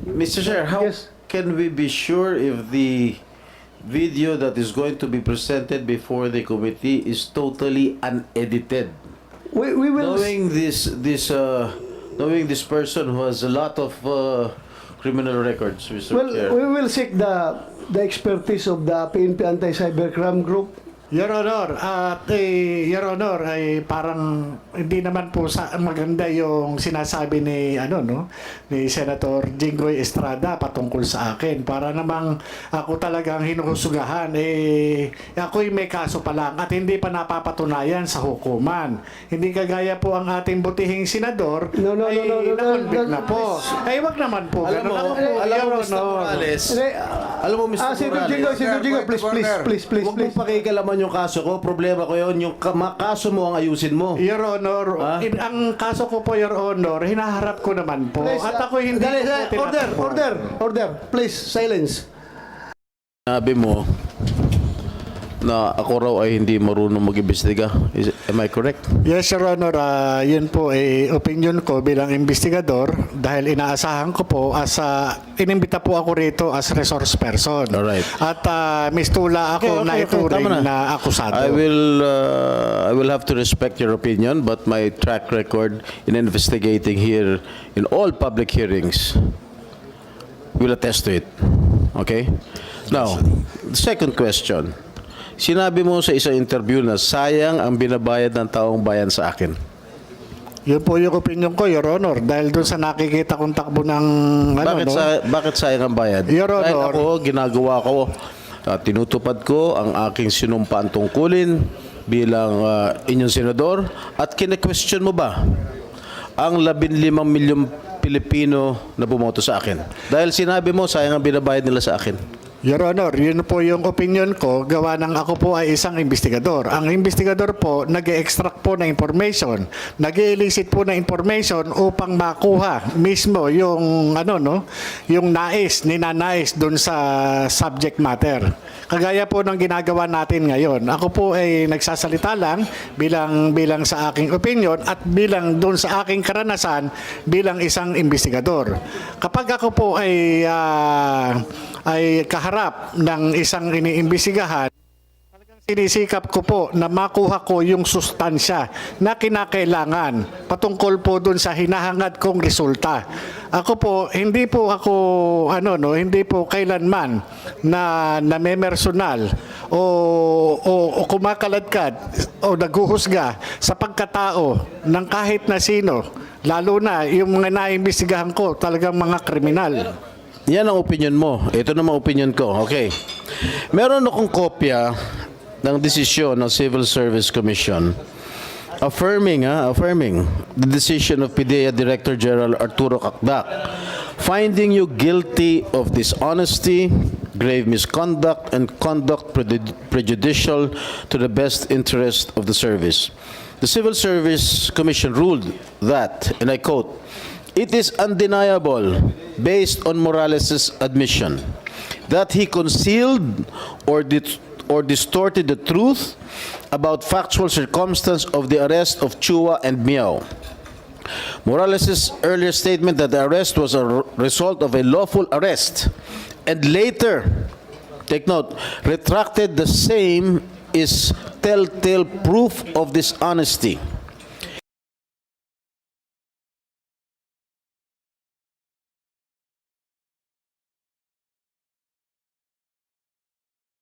Mr. Chair, how Yes. can we be sure if the video that is going to be presented before the committee is totally unedited? We will... Knowing this person who has a lot of criminal records, Mr. Well, Chair. we will seek the expertise of the PNP Anti-Cybercrime Group. Your Honor, Your Honor, ay parang hindi naman po maganda yung sinasabi ni ni Senator Jinggoy Estrada patungkol sa akin. Para namang ako talagang hinuhusugahan, ako'y may kaso pa lang at hindi pa napapatunayan sa hukuman. Hindi kagaya po ang ating butihing senador na-convict na po. Ay, wag naman po. Alam mo, Mr. Morales, alam mo, Mr. Senator Morales, Jinggoy, please. huwag mong pakikalaman yung kaso ko. Problema ko yun. Yung kaso mo ang ayusin mo. Your Honor, ang kaso ko po, Your Honor, hinaharap ko naman po. Please, At ako hindi ko po Order. Please, silence. Sabi mo na ako raw ay hindi marunong mag-imbestiga. Am I correct? Yes, Your Honor. Yun po opinion ko bilang investigador dahil inaasahan ko po inimbita po ako rito as resource person. Alright. At mistula ako na ituring na akusado. I will have to respect your opinion, but my track record in investigating here in all public hearings will attest to it. Okay? Now, the second question. Sinabi mo sa isang interview na sayang ang binabayad ng taong bayan sa akin. Yun po yung opinion ko, Your Honor. Dahil doon sa nakikita kong takbo ng Bakit sayang ang bayad? Your Honor. Dahil ako, ginagawa ko, tinutupad ko ang aking sinumpaan tungkulin bilang inyong senador at kine-question mo ba ang 15 milyong Pilipino na bumoto sa akin? Dahil sinabi mo, sayang ang binabayad nila sa akin. Your Honor, yun po yung opinion ko, gawa ng ako po ay isang investigador. Ang investigador po, nag-extract po ng information, nag-elicit po ng information upang makuha mismo yung yung ninanais dun sa subject matter. Kagaya po ng ginagawa natin ngayon. Ako po ay nagsasalita lang bilang sa aking opinion at bilang dun sa aking karanasan bilang isang investigador. Kapag ako po ay kaharap ng isang iniimbestigahan, talagang sinisikap ko po na makuha ko yung sustansya na kinakailangan patungkol po dun sa hinahangad kong resulta. Ako po, hindi po kailanman na namemersonal o kumakaladkad o naghuhusga sa pagkatao ng kahit na sino, lalo na yung mga naimbestigahan ko talagang mga kriminal. Yan ang opinion mo. Ito naman opinion ko. Okay. Meron akong kopya ng desisyon ng Civil Service Commission affirming the decision of PIDEA Director General Arturo Cacdac, finding you guilty of dishonesty, grave misconduct, and conduct prejudicial to the best interest of the service. The Civil Service Commission ruled that, and I quote, "It is undeniable, based on Morales' admission, that he concealed or distorted the truth about factual circumstance of the arrest of Chua and Miao. Morales' earlier statement that the arrest was a result of a lawful arrest and later, take note, retracted the same is telltale proof of dishonesty.